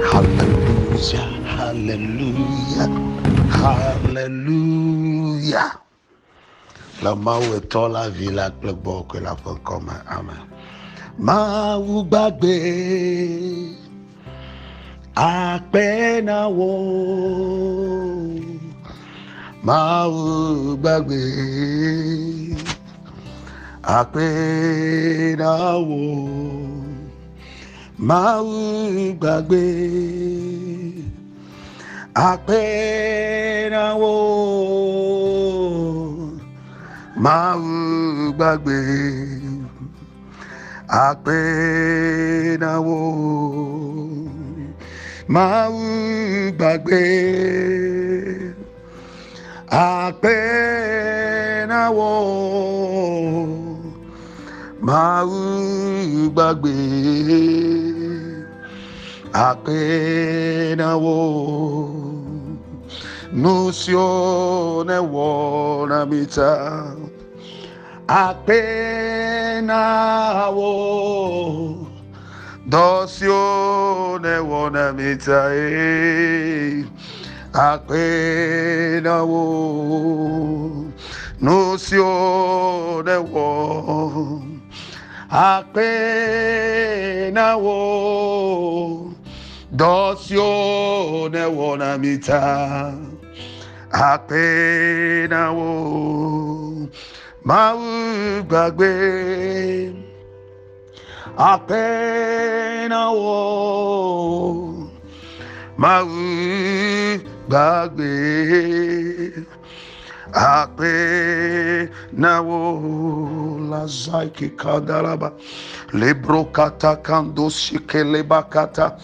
Hallelujah, hallelujah, hallelujah. La mawe tola vila klebo que la fon comme amen. Ma ou bagbe akpena wo. Ma ou bagbe akpena wo. Ma ou bagbe akpena wo. Mau gbàgbé àpènàwó mau gbàgbé àpènàwó mau gbàgbé àpènàwó nusione wona mita apenawo dosione wona mita apenawo nusione wo apenawo dosione wona mita apenawo mau gbàgbé apenawo mau gbàgbé apenawo lazaiki kadaraba lebrokata kando shikele bakata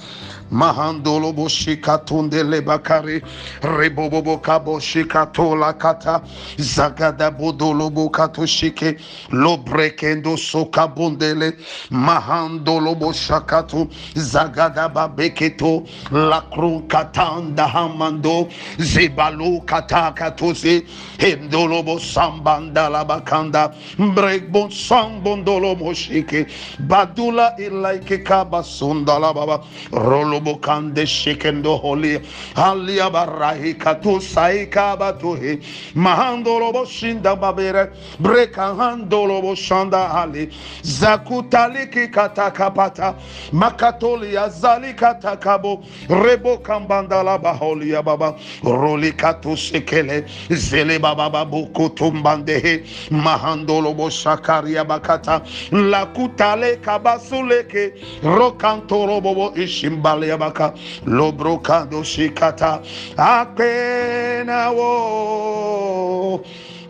Mahandolo boshikatunde lebakari rebobobo kabo shikatola kata zagada bodolo bokato shike lobrekendo sokabundele mahandolo boshakatu zagada babeketo lakrun katanda hamando zebalo katakatose hendolo bosambanda labakanda bregbon sambondolo moshike badula ilaike kabasunda lababa rolo bokande shikendo holy alia barahi katu saika batuhi mahandolo boshinda babere breka handolo boshanda ali zakutaliki katakapata makatoli azali katakabo rebo kambanda la baholi ya baba roli katu shikele zele baba babu kutumbandehe mahandolo boshakaria bakata lakutale kabasuleke rokantoro bobo ishimbale yabaka lobrokado shikata apenawo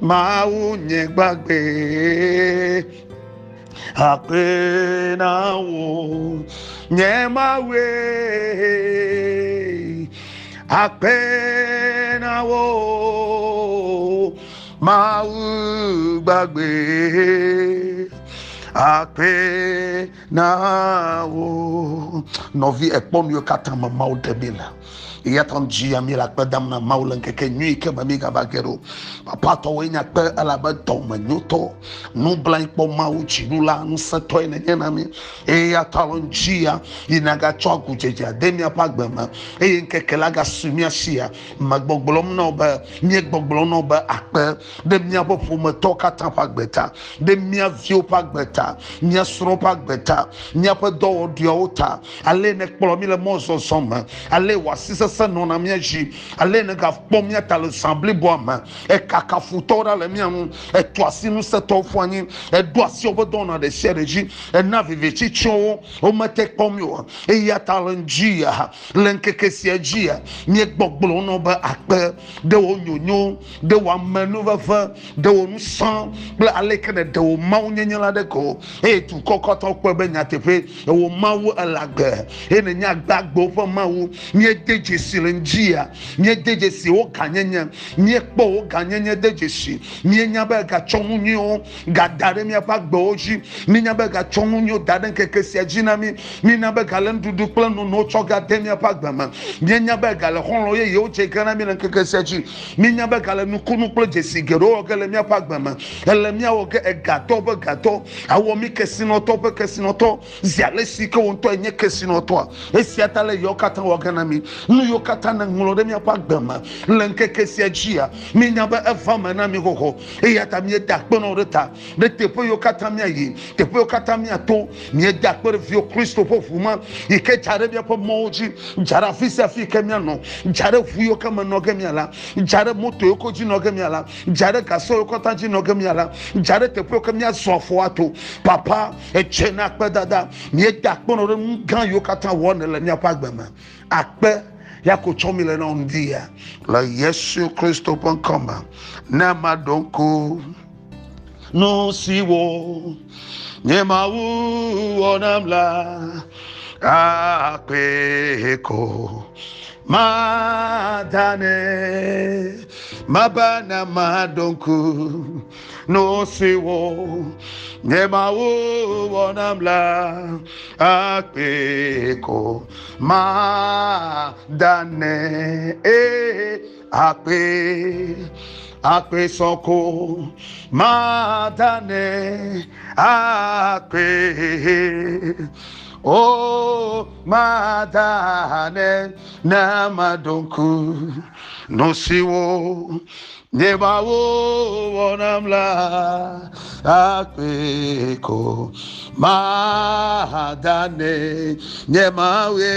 maunye gbàgbé apenawo nyemawe apenawo mau gbàgbé apenawo novi ekpomyo katama maudebila yatan jia mila kpadam na maulan keke nyi ke mamiga bagero papa to wenya pe alaba to manyuto no blank po mau chilula no seto ene nami e yatalon jia inaga choku jeja demia pagbema e keke laga sumia sia magbogbolom no ba mi gbogbolom no ba akpe demia bo fu me to katan pagbeta demia vio pagbeta mia sro pagbeta mia pe do diota ale ne kpolo mi le mozo soma ale wasisa non na mia ji ale ne ga pomia talo semble boama e kaka futora le mia e toasi no seto fuani e doasi obodona de sereji e na viveti cho o mate pomio e ya talangia lenkeke siagia mi gbogbolo no ba akpe de onyonyo de wa manuva fa de onu san ble ale kene de o mawunya la de ko e tu kokoto ko be nyatepe e wo mawu alagbe e ne nya gbagbo fo mawu mi edeje silenjia mi edeje si o kanyenya mi ekpo o kanyenya deje si mi nya ba ga chonunyo ga dare mi apa gboji mi nya ba ga chonunyo dare keke si ajina mi nya ba ga lendudu plano no choga de mi apa gbama mi nya ba ga le honlo ye o che kana mi keke si aji mi nya ba ga le nukunu plo je sigero o ga le mi apa gbama ele mi o ga gato ba gato awo mi kesino to pe kesino noto ziale sika wonto enye kesi noto a esiata le yokata woganami nu yokata na ngolode mi apa gbama lenke kesi ajia mi nyaba evama na mi hoho eyata mi dakpe no reta de tepo yokata mi ayi tepo yokata mi ato mi dakpe vio Kristo fofuma ike chare bia po moji jara fisa fi kemia no jare fuyo kama no gemiala jare moto yokoji no gemiala jare kaso yokota ji no gemiala jare tepo kemia sofo ato papa echena akpedada mi dakpe no gan yokata won le mi apa gbama akpe yako chomile na ondia la Yesu Kristo pankoma na madonko no siwo nyemawu onamla apeko madane mabana madonko no siwo nyemawu onamla apeko madane akpe soko madane akpe oh madane na madonku no siwo nebawo wonamla akpe ko madane nyemawe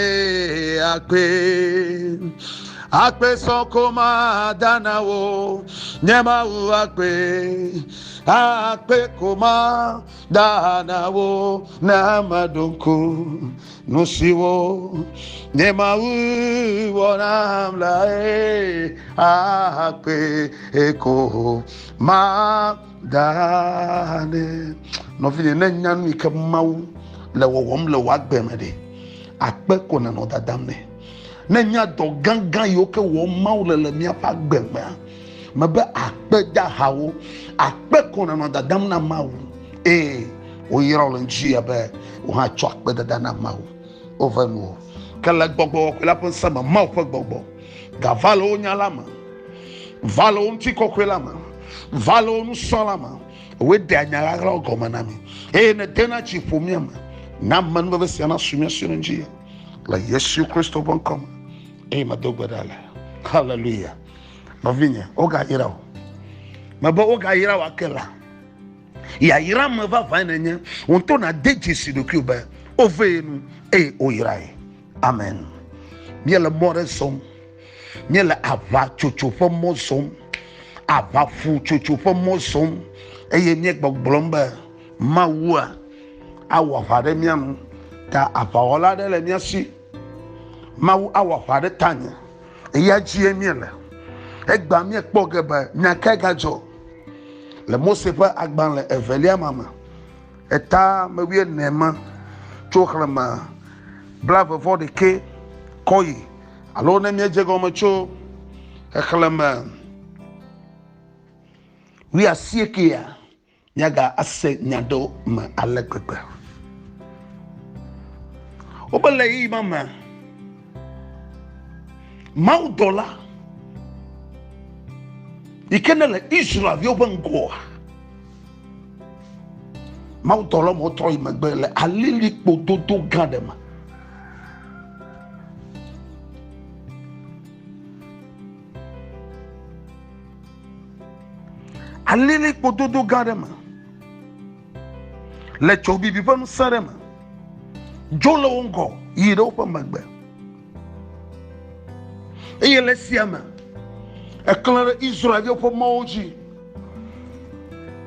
akpe soko madana wo nyemawu akpe koma dana wo na madonko no siwo nyemawu wonamla akpe ko madane no vile na nyanu ikamawu le wowom le wagbemede akpe ko na no dadamne na nya do gangan yo ke wo mawu le mi apa gbegbe mebe akpe da hawo akpe ko na no dadam na mawu o yira lo nji abe o ha cho akpe da na mawu over no kala gbogbo ko la pon sama mawu pe gbogbo ga valo nyalama valo unti kokwelama valo unu solama we de anyara ogoma na mi na dena chi fomiama na man be se na sumia nji la Yesu Kristo bonkom madogbadala hallelujah mavinya oga yirawo maba oga yirawo akela ya yira mava vananya onto na dejisi do kuba ovenu oyirai amen miela moresom miela ava chocho fomosom ava fu chocho fomosom eye mi gbogblomba mawa awa fare miam ta apaola de le miasi mawu awa fare tanya ya jie miele egba mi ekpogeba nyaka gajo le mosepa agban le evelia mama eta mewie nema chokrama blave for the ke koyi alo na mi ejego macho eklama wi asiekia nyaga ase nyado ma alegbegbe obele yi mama maudola ikenele Israel vio bengoa maudola mo troi magbele alili pododo gadema alili pododo gadema le chobi bi panu sarema jolo ongo yire opa magbe eyele siama eklare Israel yo po moji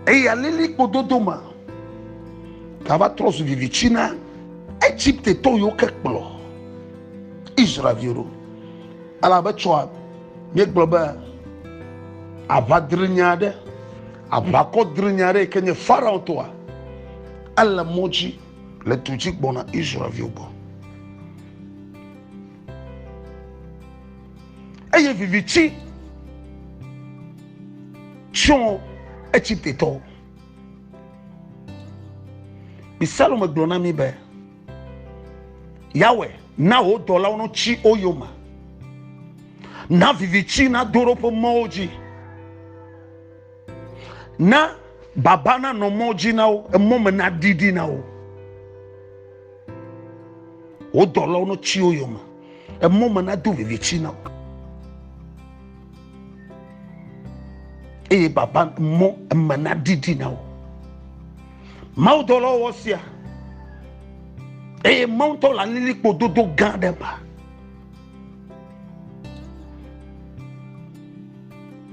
alili pododo ma kaba trosu vivichina Egypte to yo kekplo Israel viro ala ba choa me globa avadrinyade abakodrinyade kenye farao toa ala moji le tuji bona Israel viobo eye vivichi chon Egypte to bisalo me glona mi be Yahweh na o dola ono chi oyoma na vivichi na doropo moji na babana no moji na o emome na didi na o o dolo no chi oyoma e moma na do vivichi na e baba mo mana didi na o ma o dolo wo sia e monto la lili pododo gandeba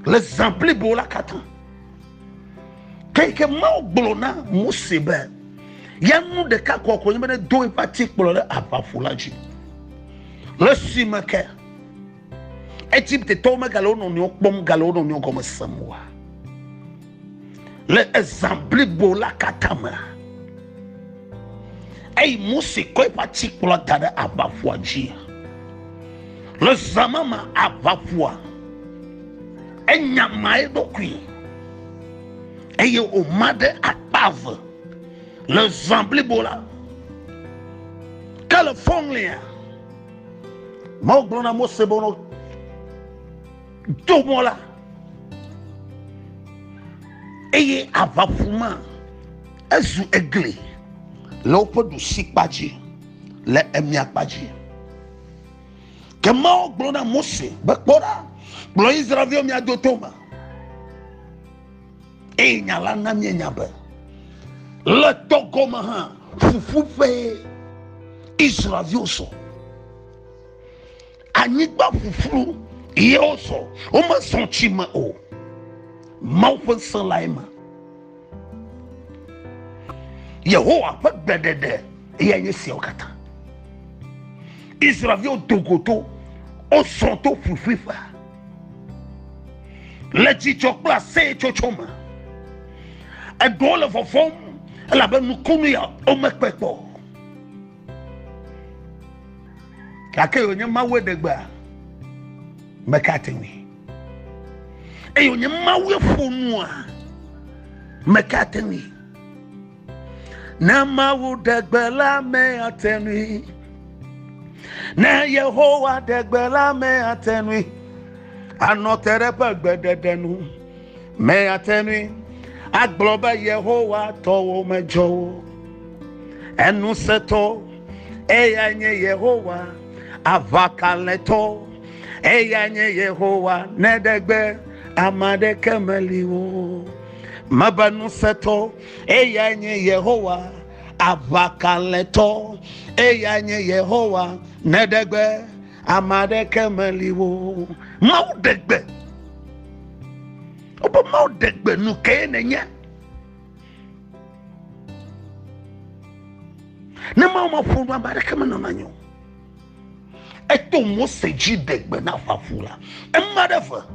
l'exemple bola katan keke ma o blona musibe yanu de ka kokko nyebe do epatik blona afafulaji le simake Egypte toma galono ni okpom galono ni okomo samwa le exemple bola katama ay musi ko epatik blona dada abafuaji le zamama abafua enyamae dokui eye o made akpave le zambli bola California mo glona mo sebono do mola eye avafuma ezu egle le opo du sikpaji le emiakpaji ke mo glona mo se bekpora glo Israel mi adotoma e nyala na mi nyabe le TOGO ma ha fufu fe Israel so anigba fufu ye so o ma sonchi ma o ma fo san laima Yehowa pa bedede ye nye si okata Israel dogoto o sonto fufu fa le chichokla se chochoma e dole fofom la ben mukunu ya o mekpepo kake onye mawe degba mekateni e onye mawe fonu a mekateni na mawu degba la me ateni na Yehowa degba la me ateni anotere pagbededenu me ateni agloba Yehowa towo mejo enu seto eyanye Yehowa avakaleto eyanye Yehowa nedegbe amade kemeliwo mabanu seto eyanye Yehowa avakaleto eyanye Yehowa nedegbe amade kemeliwo maudegbe obo maudegbe nu kenenya na ma funu amade kemano nanyo eto mo seji degbe na fafula emadefa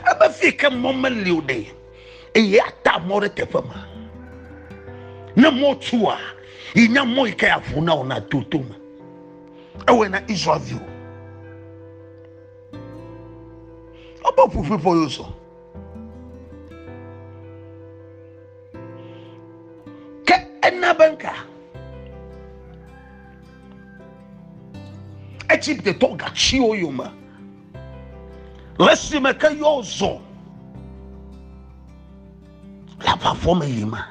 aba fika momeliude e ata more tefama na motua inya mo ika afuna ona tutuma ewe na Israel obo fufu for you so ke enabanka Egypte toga chio yuma lesi meka yozo la pa fome yima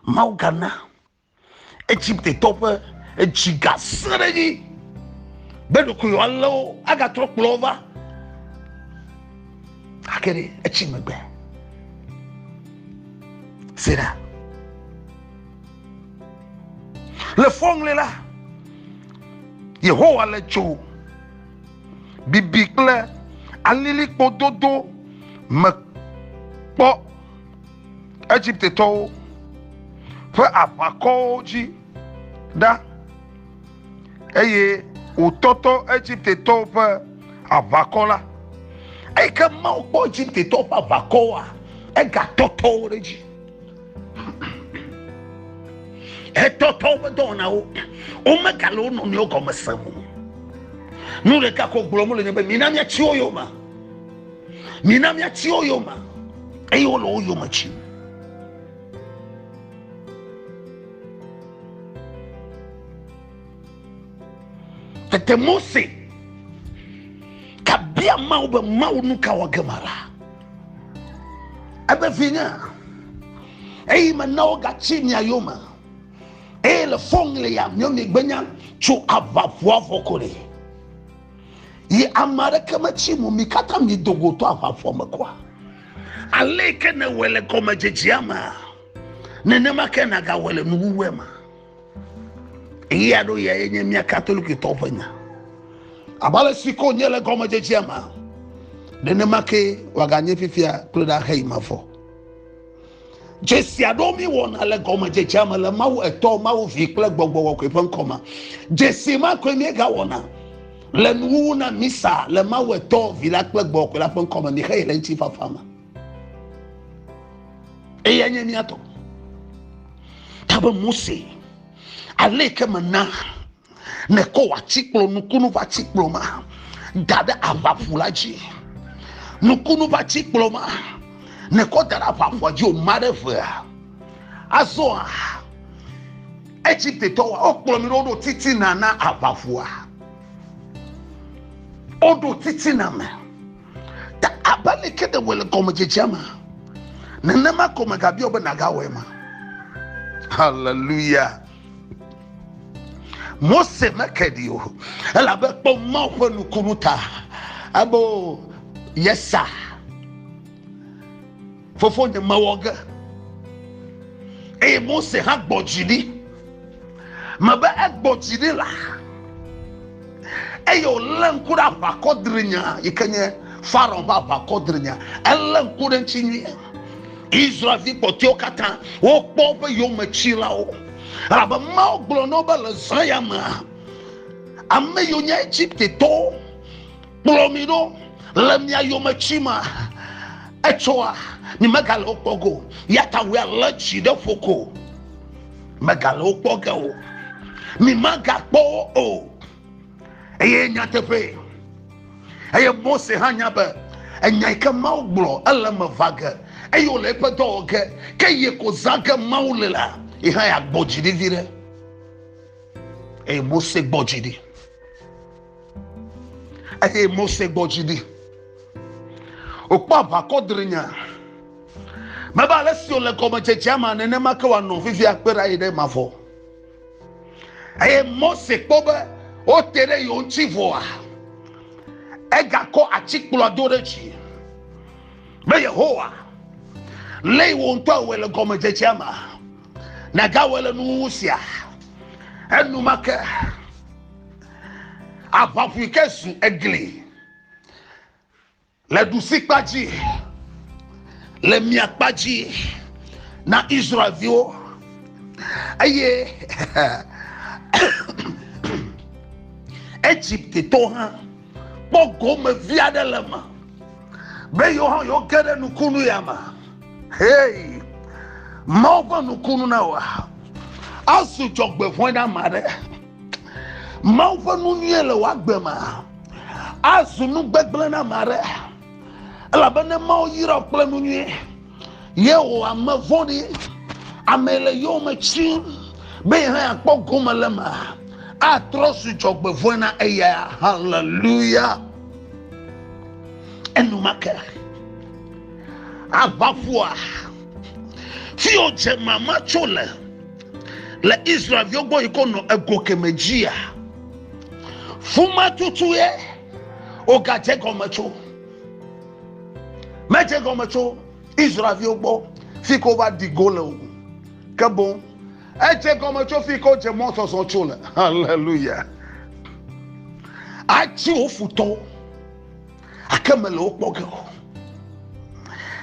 maugana Egypte tope ejiga seregi bedo ku allo aga trop lova akere echimegbe sera le fongle la Yehowa le cho bibikle alili pododo me po Egypte to fa apakoji da eye utoto Egypte to fa avakola e ka ma po Egypte to fa avakoa e ga toto reji e toto bedona o megalo no ni ogo mesamu nu le ka ko gblomo le nebe minamia chi oyoma e yo lo oyoma chi tete Mose kabia maube maunu kawagemara abe finya e manao gachi ni ayoma e le fongle ya myomi gbenya chu avafua vokore yi amare kamachi mu mikata mi dogoto avafua makwa aleke ne wele koma jejiama nenema ke na ga wele nuwema iya do ya yenye mia katoliki tofanya abale siko nyele koma jejiama nenema ke waganye fifia kloda heimafo Jesi adomi wona le goma je chama le mawu eto mawu fi kle gbogbo wo kwen koma Jesi ma kwemi ga wona le nu na misa le mawu eto vi la kle gbogbo kwen la pon koma ni he le nti fa fama e yanye mi ato taba musi ale ke mana ne ko wa chiklo nukunu va chiklo ma dada avafulaji nukunu va chiklo ma ne kotara pafwa jo madefua aso Egypt to okpolo mi odo titi na abafua odo titi na me ta abale kede wele komo jejama nenema komo gabi obe naga wema hallelujah Mose mekedio ela be po ma ko nukunuta abo yesa fofo nye mawoga Mose ha gbojidi mabe gbojidi la yo lankura bakodrinya ikenye faron ba bakodrinya lankura nchinyi Israel vi potio kata o pobe yo machila o aba ma oglo no ba la zayama amme yo nya Egypt to plomiro lamya yo machima echoa ni magalo pogo yata we allergy de foko magalo pogo mi magapo o eye nyatepe eye Mose hanya ba enya ka mauglo ala mavaga eye ole pedoge ke ye ko zaga maulela e ha ya gbojidi vire eye Mose gbojidi eye Mose gbojidi okpa bakodrinya maba lesio le koma chechama nene makawa no fifi akpera ide mafo aye Mose kobe o tere yo nchivoa ega ko achikpulo adorechi me Yehowa lei wonto wele koma chechama na gawele nuusia enu maka abafuikesu egli le dusikpaji le miakpaji na Israel vio aye Egypt to ha bogo me viade lema be yo ha yo kere nukunu yama hey mawa nukunu na wa asu jogbe fona mare mawa nunyele wa gbema asu nu gbegbele na mare la bene mau yira plenu ni yewo amavoni amele yo machin be ha akpoko malama atrosu chokbe fona eya hallelujah enu maka abafua fio je mama chole le Israel yo go ikono egoke mejia fuma tutuye ogaje komacho meje gomacho Israel yo gbo fiko ba digole ke bon eje gomacho fiko je moto so chole hallelujah achi ofuto akamele okpoge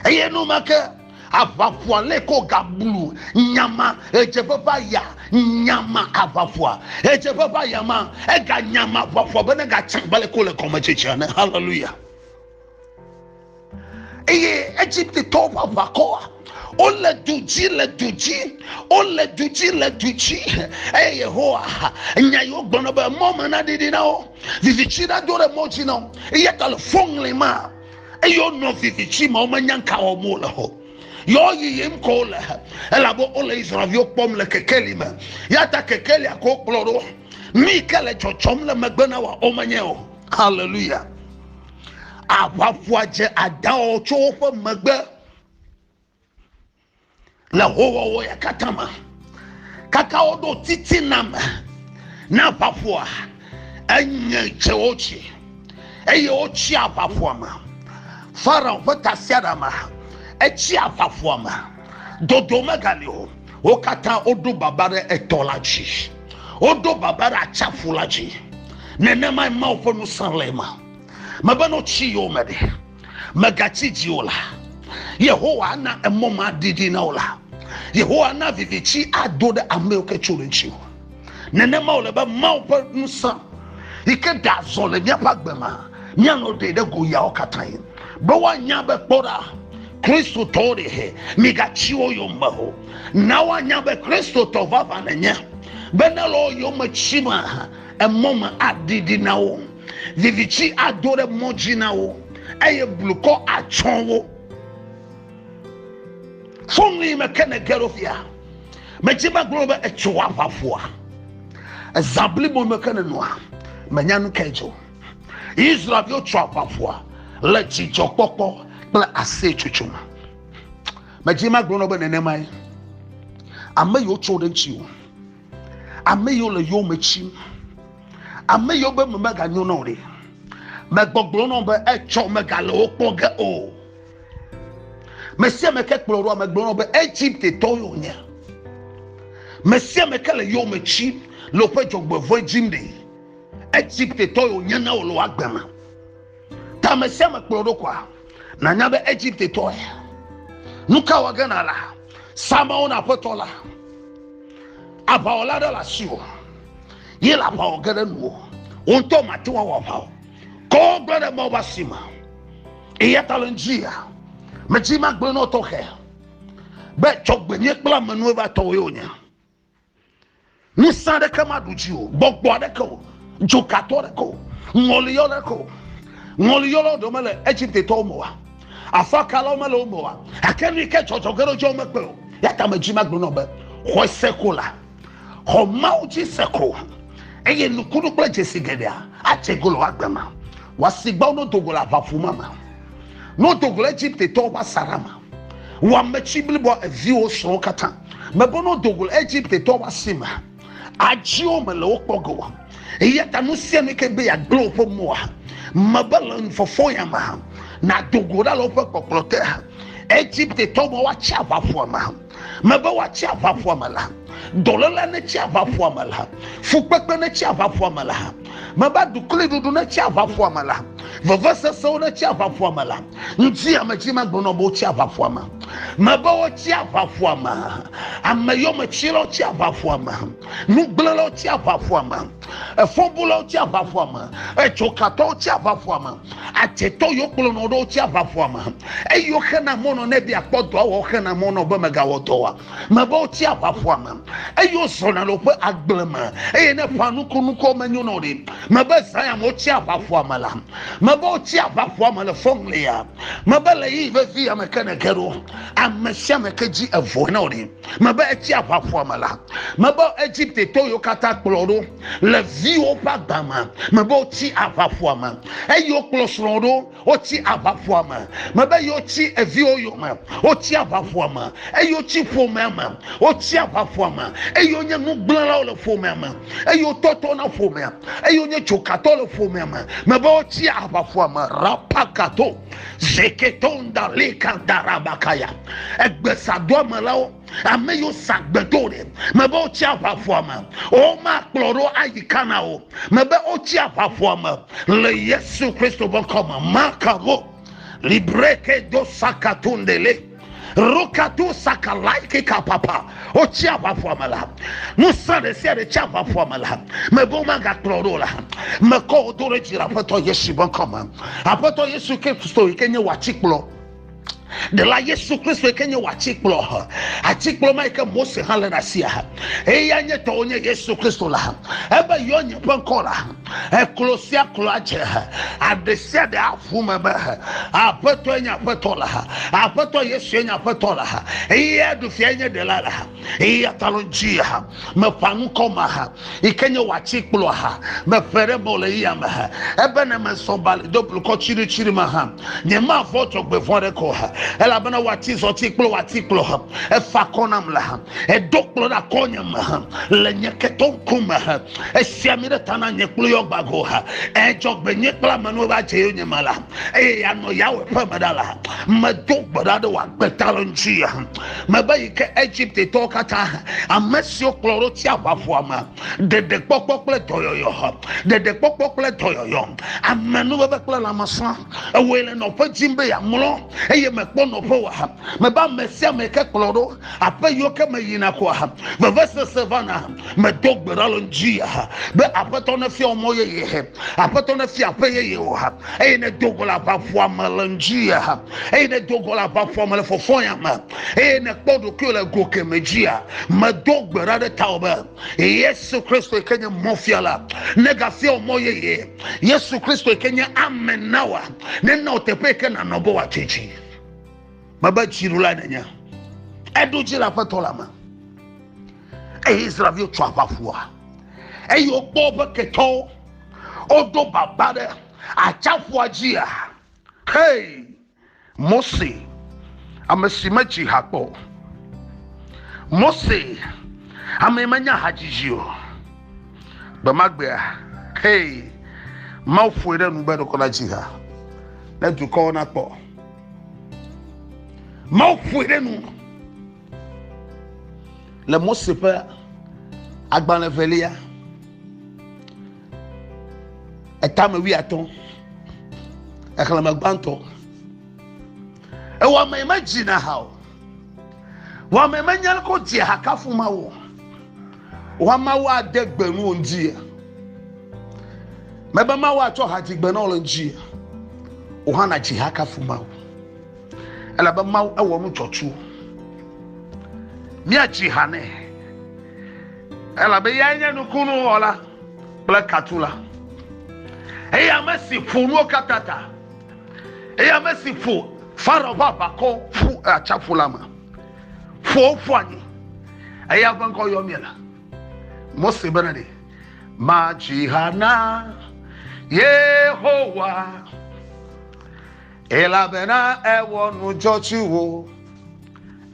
eye no maka avafua leko gabulu nyama eje papa ya nyama avafua eje papa ya ma ega nyama avafua bene ga chambale ko le komachecha na hallelujah eye Egypt to papa ko o le duji eye Yehowa nya yo gbono be moma na didi na o vivichi da dore mochi na eye telephone le ma eyo no vivichi ma o manyanka o mo le ho yo yim ko le elabo ole Israel yo pom le kekeli ma yata kekeli akọ ploro mi kele chochom le magbena wa o manye o hallelujah abafuaje adao chofa magbe la howo ya katama kakao do titi nam na pafua enye cheochi eye ochi apafua ma Pharaoh votasiada ma echi apafua ma dodo magalio okata odo babare etolachi odo babare achafulachi nenema maufo no sanlema mabano chi yomede magachi jiola Yehowa na emoma didi na ola Yehowa na vivichi adode ameoke chulenchi nenema oleba maufo no san ike da zole nya pagbema nya no de go ya okatan bo wa nya be pora Kristo tore he migachi oyomba ho na wa nya be Kristo to vava nenya benelo yoma chima emoma adidi na wo vivichi adore moji na wo eye bluko achon wo fongi mekene gerofia mechima globe echowa pafoa ezabli mo mekene noa manyanu kejo Israel yo chwa pafoa le chicho popo bla ase chuchuma mechima globe nenemai ame yo choden chiwo ame yo le yo mechi ame yo be mega nyono re megbogbo no be echo mega le opoge o mesia meke kploro megbo no be Egypt to yo nya mesia meke le yo mechi lo pe jogbo vo jimde Egypt to yo nya na lo agbema ta mesia mekploro kwa na nya be Egypt to ya nuka wagana la sama ona potola abaola de la sio yela pa ogere nuo onto matewa wa pa ko gbere mo basima e yatalenjia mejima gbe no to he be chogbe ni kpla manu ba to yonya ni sande kama dujiu gbogbo de ko jokato de ko ngoliyo de ko ngoliyo do mele Egypt to mo wa afaka lo mele mo wa akeni ke chogero jo me pe yata mejima gbe no be ho sekula ho mauji seko eye nukuru kula jesigedea achegolo agbema wasigba no dogola bafuma ma no dogola Egypt to ba sarama wa mechibli bo avio so kata mebo no dogola Egypt to ba sima ajio mele okpogo eye tanu sie ne ke be ya glofo moa mabalan fofo ya ma na dogola lo pokplote Egypt to mo wa chava foma mebo wa chava foma la dolala ne chava foma la fukpekpe ne chava foma la maba dukule dudu ne chava foma la vavasa so ne chava foma la nti amachima gbono bo chava foma maba wo chava foma amayo machilo chava foma nugbelo chava foma efombulo chava foma echokato chava foma ateto yoklo no do chava foma eyo kana mono ne bia kpodo wo kana mono ba mega wotowa maba wo chava foma eyo sona lo pe agblema eye ne fanu kunuko manyu no de maba saya mo chava foma la maba wo chava foma le fonglia maba le yi ve fi amekana kero amesha mekeji evo na ode maba chava foma la maba Egypt to yo kata kploro le vi o bagama maba chi ava foma eyo klosrodo o chi ava foma maba yo chi evi o yo ma o chi ava foma eyo chi foma ma o chi ava foma eyo nya no gblara o le foma ma eyo toto na foma eyo nya chokato le foma ma maba o chi ava foma rapakato zeketonda lekandarabakaya egbesado malao ameyo sagbedore maba o chi ava foma o ma kloro ayikana o maba o chi ava foma le Yesu Kristo bokoma makaro libreke do sakatundele rokatu sakalaike kapapa o chi ava foma la musa de se de chi ava foma la maba ma ga kloro la mako dore jira poto Yesu bokoma apoto Yesu Kristo ikenye wachiklo de la Yesu Kristo kenye wachiklo achiklo maike Mose halena sia e yanye to onye Yesu Kristo la eba yonye pankola eklosia kloache adesia de afuma ba apeto nya petola apeto yesu nya petola iya du fianya de la iya talonjia me panu koma ha ikenye wachi klo ha me fere bole iya ma ebe na me sobal double ko chiri ma ha nyema foto gbe fore ko ha ela bana wachi so ti klo ha e fa konam la ha e doklo da konya ma ha le nyeketon kuma ha e siamire tana nyeklo yo bago ha e jogbe nyekla manu ba che nyema la e ya no yawe pa madala ma dokboda de wa betalonjia ma ba yike Egypt to kata amesio kloro ti abafo ama de pokpokle toyoyo de pokpokle toyoyo amenu be kla la masa ewele no pa jimbe ya mlo eye mekpo no po wa me ba mesia me ke kloro apayo ke mayina ko ha me vese savana me dogbera njia be apato na fi omo ye apato na fi apaye ye ha eye ne dogola bafo ama njia eye ne dogola bafo ama fofo ya ma eye ne kpodo kule goke mejia madogbera de tauba Yesu Kristo Kenya mofiala negafia omoye ye Yesu Kristo Kenya amenawa nena otepeke na nobo wa chichi maba chirula nanya edu jira patolama Israel twapafua eyo boba keto odo babade achafua jia hey Mose amesimachi hapo Mose amemanya hajijio bamagbea hey maufuere nubero kola jiha na duko na po maufuere nu le Mose pe agbanlevelia etame wi aton eklama gbanto e wa me imagine how wa me manya ko tie hakafu mawo wa mawo adegbenu onjie meba mawo acho hajigbenu olonjie o hana ji hakafu mawo ala ba mawo ewo mu chochu mi aji hane ala be yanya nukunu ola black katula eya mesi funu katata eya mesi fu faro baba ko fu achafulama fofani aya banko yomiela Mose benade majihana Yehowa elabena ewonu jochiwo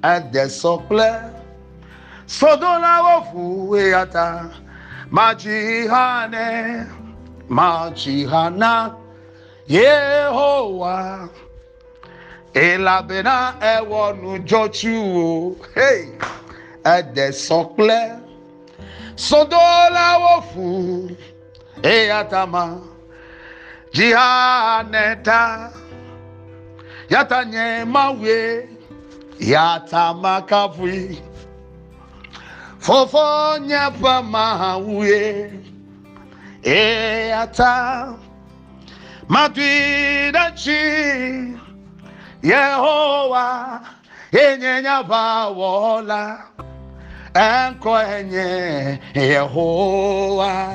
adesople sodona wofu eata majihana Yehowa elabena ewonu jochiwo hey adesople sodola wofu eyatama jihaneta yatanye mawe yatama kafui fofo nyapa mawe eyata madwidachi Yehowa enyenya bawola enkoenye Yehowa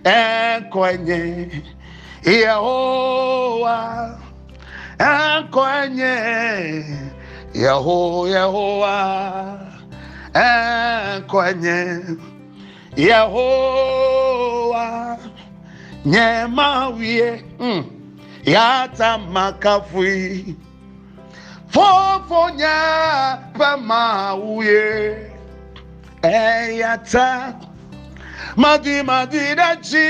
enkoenye Yehowa enkoenye Yehowa enkoenye Yehowa nyemawie yata makafui fofonya pamauye eyata madidachi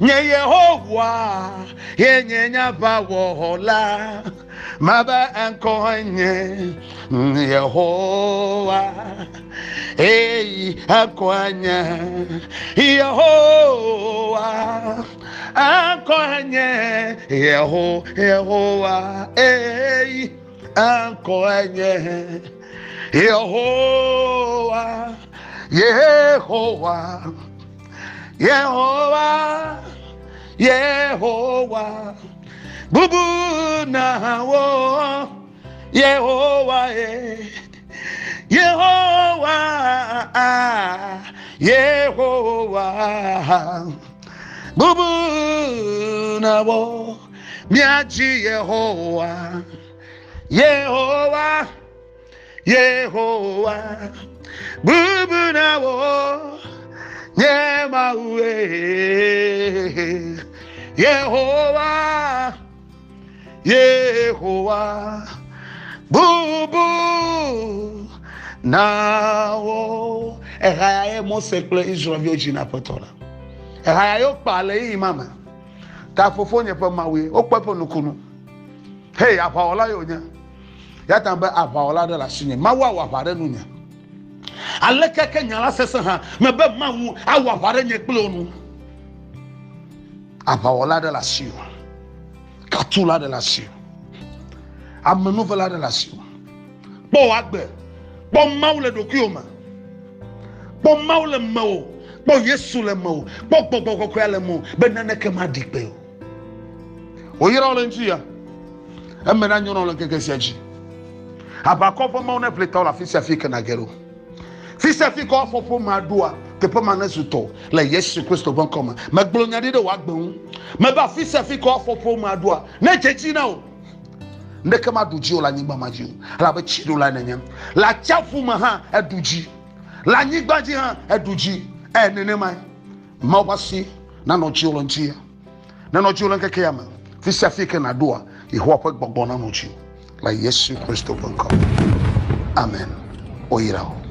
nye Yehowa yenyenya bawola maba enkoenye Yehowa akoanya Yehowa akoanya Yehowa akoanya Yehowa bubu na wo Yehowa Yehowa bubu na wo miaji Yehowa Yehowa Yehowa bubu na wo nyema uwe Yehowa Yehowa bubu na wo ehaya mo sekle Israel viojina potola ehaya yo pale imama ta fofo nye pa mawe okpapo nukunu hey apaola yonya ya tamba apaola de la sinye mawa wa pare nunya aleke ke nyala sese ha mebe mawu awa pare nye plonu apaola de la sio katula de la sio amenuvela de la sio bo agbe bo maule dokioma bo maule mawo bo Yesu le mawo bo kokwa le mo benene ke madikpe o yira ole ntia emena nyono ole keke siaji abakofo ma ona pleta ola fisia fika na gero fisia fika ofofo ma doa te pa manasuto la Yesu Kristo bon koma magbolonya de wa gbon me ba fisia fika ofofo ma doa na chechi na o ndeke ma duji ola nyigba maji la ba chiro la nanya la chafu ma ha eduji la nyigba ji ha eduji nene mai ma wasi na no chi olontia na no chi olonkeke ya ma fisia fika na doa ihwa kwa gbogbo na no chi la Yesu Kristo bon koma amen oyira